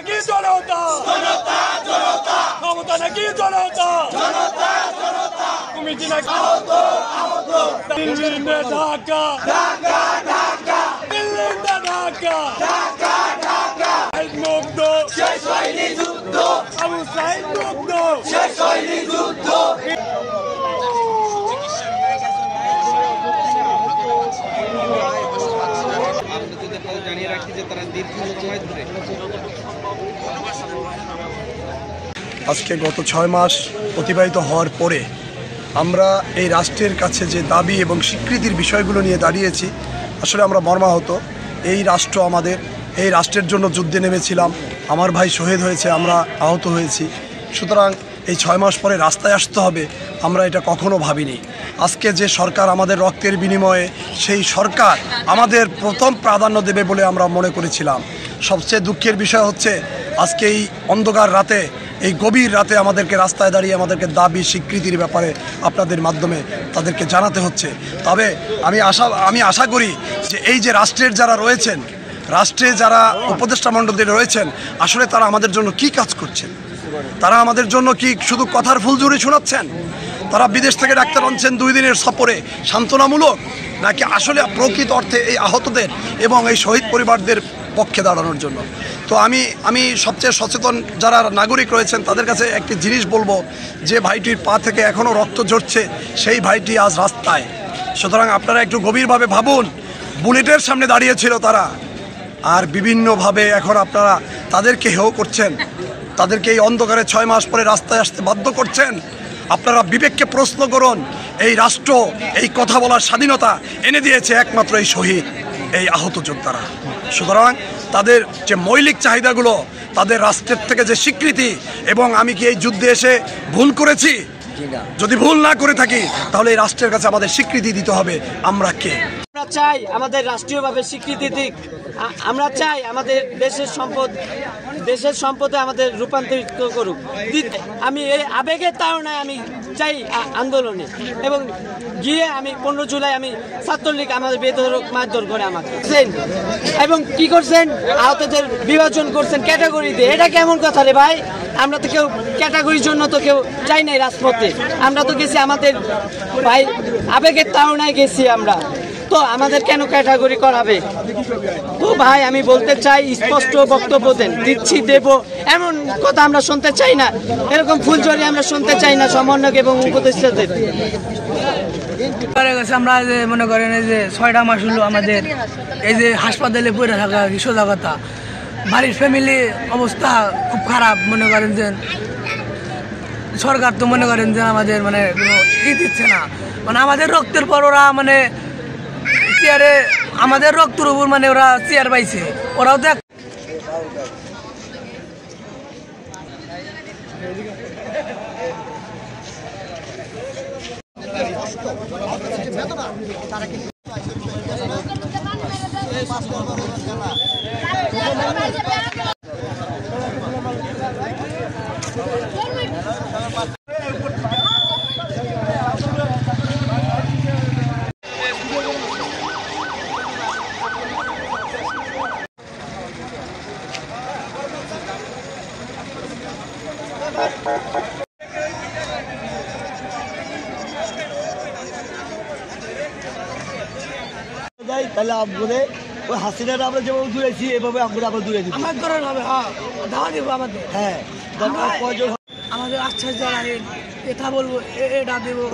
নাকি জনতা জনতা জনতা ক্ষমতা নাকি জনতা জনতা জনতা কমিটি নাকি আহত আহত দিল্লিতে ঢাকা ঢাকা ঢাকা দিল্লিতে ঢাকা ঢাকা ঢাকা মুগ্ধ শেষ হয়নি যুদ্ধ আবু সাইদ মুগ্ধ শেষ হয়নি যুদ্ধ আজকে গত 6 মাস অতিবাহিত হওয়ার পরে আমরা এই রাষ্ট্রের কাছে যে দাবি এবং স্বীকৃতির বিষয়গুলো নিয়ে দাঁড়িয়েছি, আসলে আমরা মর্মাহত। এই রাষ্ট্র আমাদের, এই রাষ্ট্রের জন্য যুদ্ধে নেমেছিলাম, আমার ভাই শহীদ হয়েছে, আমরা আহত হয়েছি। সুতরাং এই 6 মাস পরে রাস্তায় আসতে হবে, আমরা এটা কখনো ভাবিনি। আজকে যে সরকার আমাদের রক্তের বিনিময়ে, সেই সরকার আমাদের প্রথম প্রাধান্য দেবে বলে আমরা মনে করেছিলাম। সবচেয়ে দুঃখের বিষয় হচ্ছে আজকে এই অন্ধকার রাতে, এই গভীর রাতে আমাদেরকে রাস্তায় দাঁড়িয়ে আমাদেরকে দাবি স্বীকৃতির ব্যাপারে আপনাদের মাধ্যমে তাদেরকে জানাতে হচ্ছে। তবে আমি আশা করি যে এই যে রাষ্ট্রের যারা রয়েছেন, রাষ্ট্রে যারা উপদেষ্টা মণ্ডলী রয়েছেন, আসলে তারা আমাদের জন্য কি কাজ করছেন? তারা আমাদের জন্য কি শুধু কথার ফুলঝুরি শোনাচ্ছেন? তারা বিদেশ থেকে ডাক্তার আনছেন 2 দিনের সফরে সান্ত্বনামূলক, নাকি আসলে প্রকৃত অর্থে এই আহতদের এবং এই শহীদ পরিবারদের পক্ষে দাঁড়ানোর জন্য? তো আমি সবচেয়ে সচেতন যারা নাগরিক রয়েছেন তাদের কাছে একটি জিনিস বলবো, যে ভাইটির পা থেকে এখনও রক্ত ঝরছে, সেই ভাইটি আজ রাস্তায়। সুতরাং আপনারা একটু গভীরভাবে ভাবুন, বুলেটের সামনে দাঁড়িয়েছিল তারা, আর বিভিন্নভাবে এখন আপনারা তাদেরকে হেয় করছেন, তাদেরকে এই অন্ধকারে 6 মাস পরে রাস্তায় আসতে বাধ্য করছেন। আপনারা বিবেককে প্রশ্ন করুন। এই রাষ্ট্র, এই কথা বলার স্বাধীনতা এনে দিয়েছে একমাত্র এই শহীদ, এই আহত যোদ্ধারা। সুতরাং তাদের যে মৌলিক চাহিদাগুলো, তাদের রাষ্ট্রের থেকে যে স্বীকৃতি, এবং আমি কি এই যুদ্ধে এসে ভুল করেছি? যদি ভুল না করে থাকি, তাহলে এই রাষ্ট্রের কাছে আমাদের স্বীকৃতি দিতে হবে। আমরা কে? আমরা চাই আমাদের রাষ্ট্রীয়ভাবে স্বীকৃতি দিক। আমরা চাই আমাদের দেশের সম্পদে আমাদের রূপান্তরিত করুক। আমি এই আবেগের তাড়নায় আমি চাই আন্দোলনে, এবং গিয়ে আমি 15 জুলাই আমি ছাত্রলীগ আমাদের বেধড়ক মারধর করে আমাকে, এবং কি করছেন, আহতদের বিভাজন করছেন ক্যাটাগরিতে। এটা কেমন কথা রে ভাই? আমরা তো কেউ ক্যাটাগরির জন্য তো কেউ চাই নাই রাজপথে। আমরা তো গেছি আমাদের ভাই আবেগের তাড়নায় গেছি আমরা, তো আমাদের কেন ক্যাটাগরি করাবে? তো ভাই আমি বলতে চাই, স্পষ্ট বক্তব্য দেন, দিচ্ছি দেব, এমন কথা আমরা শুনতে চাই না। এরকম ফুলঝুরি আমরা শুনতে চাই না সমন্বয়ক এবং উপদেষ্টাদের। আমরা যে মনে করেন এই যে 6টা মাস হলো আমাদের এই যে হাসপাতালে পড়ে থাকা, সোজা কথা, বাড়ির ফ্যামিলি অবস্থা খুব খারাপ। মনে করেন যে সরকার তো মনে করেন যে আমাদের মানে ই দিচ্ছে না, মানে আমাদের রক্তের পর ওরা মানে চেয়ারে, আমাদের রক্তের উপর মানে ওরা চেয়ার পাইছে। ওরাও দেখ তাহলে আপনাদের ওই হাসিনাটা আমরা যেমন দূরেছি, এভাবে আমরা আবার দূরে দিচ্ছি। হ্যাঁ, আমাদের আচ্ছা যারা এটা বলবো, এটা দেবো।